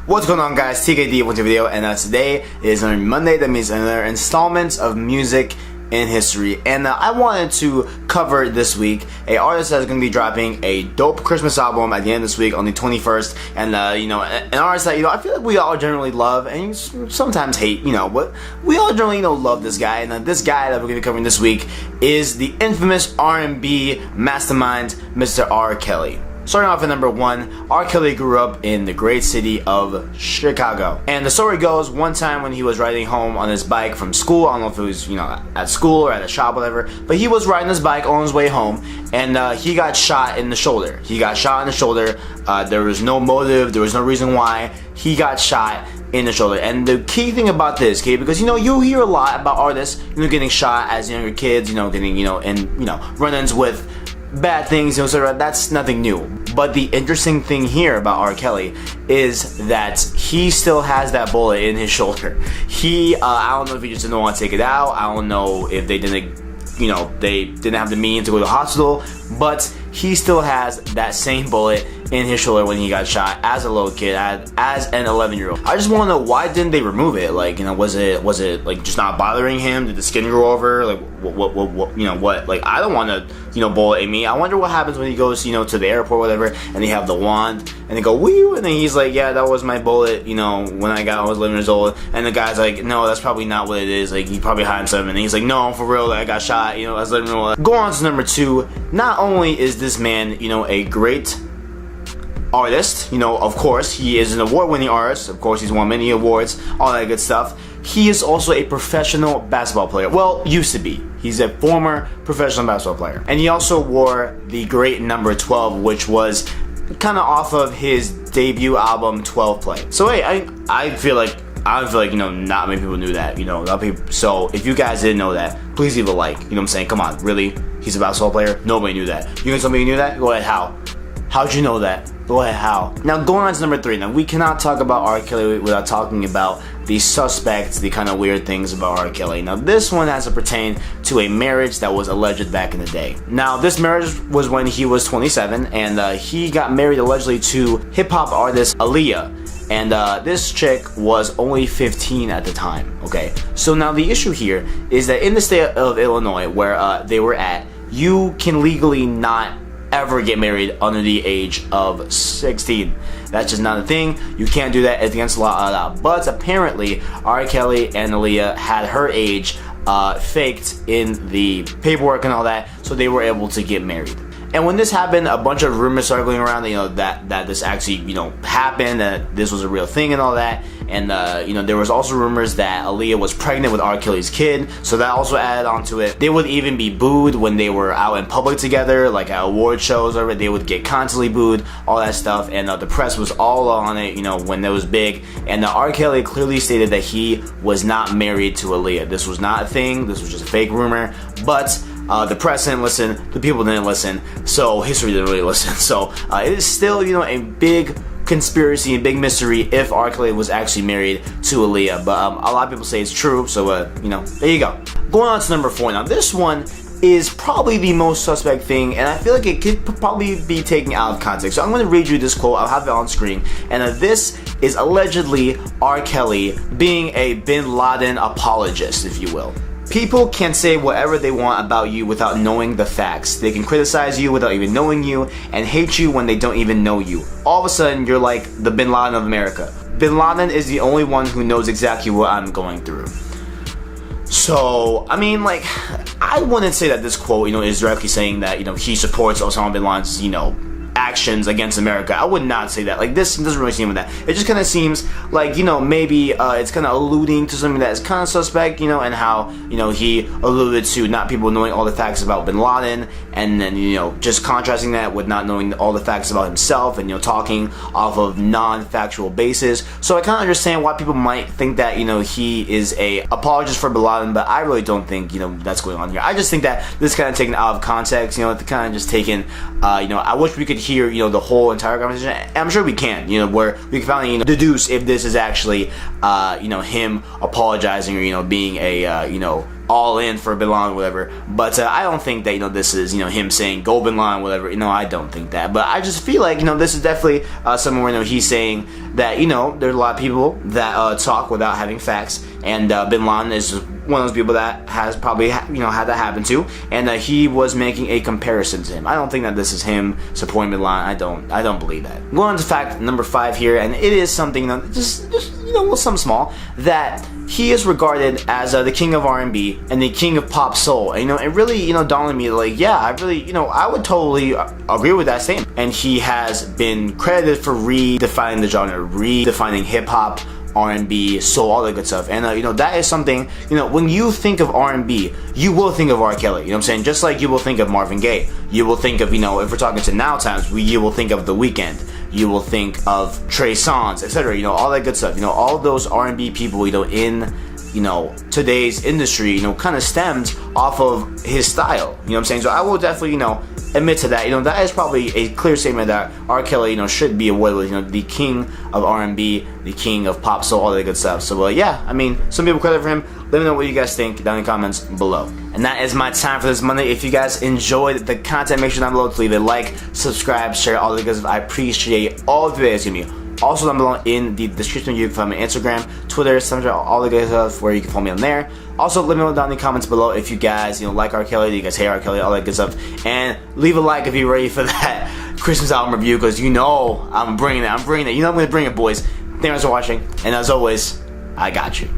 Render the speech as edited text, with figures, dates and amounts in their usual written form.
What's going on, guys? TKD with the video, and today is another Monday. That means another installment of music in history, and I wanted to cover this week a artist that's going to be dropping a dope Christmas album at the end of this week on the 21st, and an artist that I feel like we all generally love and sometimes hate, but we all generally love this guy. And this guy that we're going to be covering this week is the infamous R&B mastermind, Mr. R.Kelly. Starting off at number 1, R.Kelly grew up in the great city of Chicago. And the story goes, one time when he was riding home on his bike from school, I don't know if it was, at school or at a shop, whatever, but he was riding his bike on his way home, and he got shot in the shoulder. There was no motive, there was no reason why. He got shot in the shoulder. And the key thing about this, okay, because you hear a lot about artists, getting shot as younger kids, getting, run-ins with bad things, etc. That's nothing new. But the interesting thing here about R. Kelly is that he still has that bullet in his shoulder. I don't know if he just didn't want to take it out. I don't know if they didn't have the means to go to the hospital, but he still has that same bullet in his shoulder when he got shot as a little kid, as an 11-year-old. I just want to know, why didn't they remove it? Was it like just not bothering him? Did the skin grow over? What? Like, I don't want to, bullet in me. I wonder what happens when he goes, to the airport, whatever, and they have the wand, and they go, woo, and then he's like, yeah, that was my bullet, when I was 11 years old, and the guy's like, no, that's probably not what it is, like, he probably hiding something, and he's like, no, for real, I got shot, I was 11 years old. Go on to number 2, not only is this man, a great artist, of course, he is an award-winning artist, of course, he's won many awards, all that good stuff. He is also a professional basketball player. Well, used to be. He's a former professional basketball player. And he also wore the great number 12, which was kind of off of his debut album, 12 Play. So hey, I feel like not many people knew that, so if you guys didn't know that, please leave a like, what I'm saying? Come on, really? He's a basketball player? Nobody knew that. You gonna tell me you knew that? Go ahead, how? How'd you know that? Go ahead, how? Now, going on to number 3. Now, we cannot talk about R. Kelly without talking about the suspects, the kind of weird things about R. Kelly. Now, this one has to pertain to a marriage that was alleged back in the day. Now, this marriage was when he was 27, and he got married allegedly to hip-hop artist Aaliyah. And this chick was only 15 at the time, okay? So now the issue here is that in the state of Illinois, where they were at, you can legally not ever get married under the age of 16. That's just not a thing. You can't do that. It's against the law. But apparently, R. Kelly and Aaliyah had her age faked in the paperwork and all that, so they were able to get married. And when this happened, a bunch of rumors started going around, that this actually, happened, that this was a real thing and all that. And, there was also rumors that Aaliyah was pregnant with R. Kelly's kid, so that also added onto it. They would even be booed when they were out in public together, like at award shows, or they would get constantly booed, all that stuff. And the press was all on it, when it was big. And R. Kelly clearly stated that he was not married to Aaliyah. This was not a thing. This was just a fake rumor. But the press didn't listen, the people didn't listen, so history didn't really listen. So it is still, a big conspiracy, a big mystery if R. Kelly was actually married to Aaliyah. But a lot of people say it's true, so there you go. Going on to number 4 now. This one is probably the most suspect thing, and I feel like it could probably be taken out of context. So I'm going to read you this quote. I'll have it on screen. And this is allegedly R. Kelly being a Bin Laden apologist, if you will. People can say whatever they want about you without knowing the facts. They can criticize you without even knowing you and hate you when they don't even know you. All of a sudden, you're like the Bin Laden of America. Bin Laden is the only one who knows exactly what I'm going through. So, I wouldn't say that this quote, is directly saying that, he supports Osama Bin Laden's, actions against America. I would not say that. This doesn't really seem like that. It just kind of seems like, maybe it's kind of alluding to something that is kind of suspect, and how, he alluded to not people knowing all the facts about Bin Laden, and then, just contrasting that with not knowing all the facts about himself, and, talking off of non-factual basis. So I kind of understand why people might think that, he is a apologist for Bin Laden, but I really don't think, that's going on here. I just think that this is kind of taken out of context, kind of just taken, I wish we could hear, the whole entire conversation. I'm sure we can, where we can finally, deduce if this is actually, him apologizing or, being a, all in for Bin Laden, whatever. But I don't think that this is him saying go Bin Laden, whatever. I don't think that. But I just feel like this is definitely somewhere where he's saying that there's a lot of people that talk without having facts, and Bin Laden is one of those people that has probably had that happen to, and he was making a comparison to him. I don't think that this is him supporting Bin Laden. I don't believe that. Going on to fact number 5 here, and it is something just something small, that he is regarded as the king of R&B and the king of pop soul. And it really dawned on me, like, yeah, I really I would totally agree with that statement. And he has been credited for redefining the genre, redefining hip hop, R&B, soul, all that good stuff. And that is something, when you think of R&B, you will think of R.Kelly. You know what I'm saying? Just like you will think of Marvin Gaye. You will think of, if we're talking to now times, you will think of The Weeknd. You will think of Trey Songz, etc. All that good stuff. All those R&B people, in today's industry, kind of stems off of his style. You know what I'm saying? So I will definitely, admit to that. That is probably a clear statement that R. Kelly, should be awarded with, the king of R&B, the king of pop soul, all that good stuff. So, yeah, I mean, some people credit for him. Let me know what you guys think down in the comments below. And that is my time for this Monday. If you guys enjoyed the content, make sure down below to leave a like, subscribe, share, all that good stuff. I appreciate all the videos you give me. Also down below in the description, you can find my Instagram, Twitter, Snapchat, all the good stuff where you can follow me on there. Also, let me know down in the comments below if you guys, like R. Kelly, you guys hate R. Kelly, all that good stuff. And leave a like if you're ready for that Christmas album review, because I'm bringing it. I'm going to bring it, boys. Thanks for watching, and as always, I got you.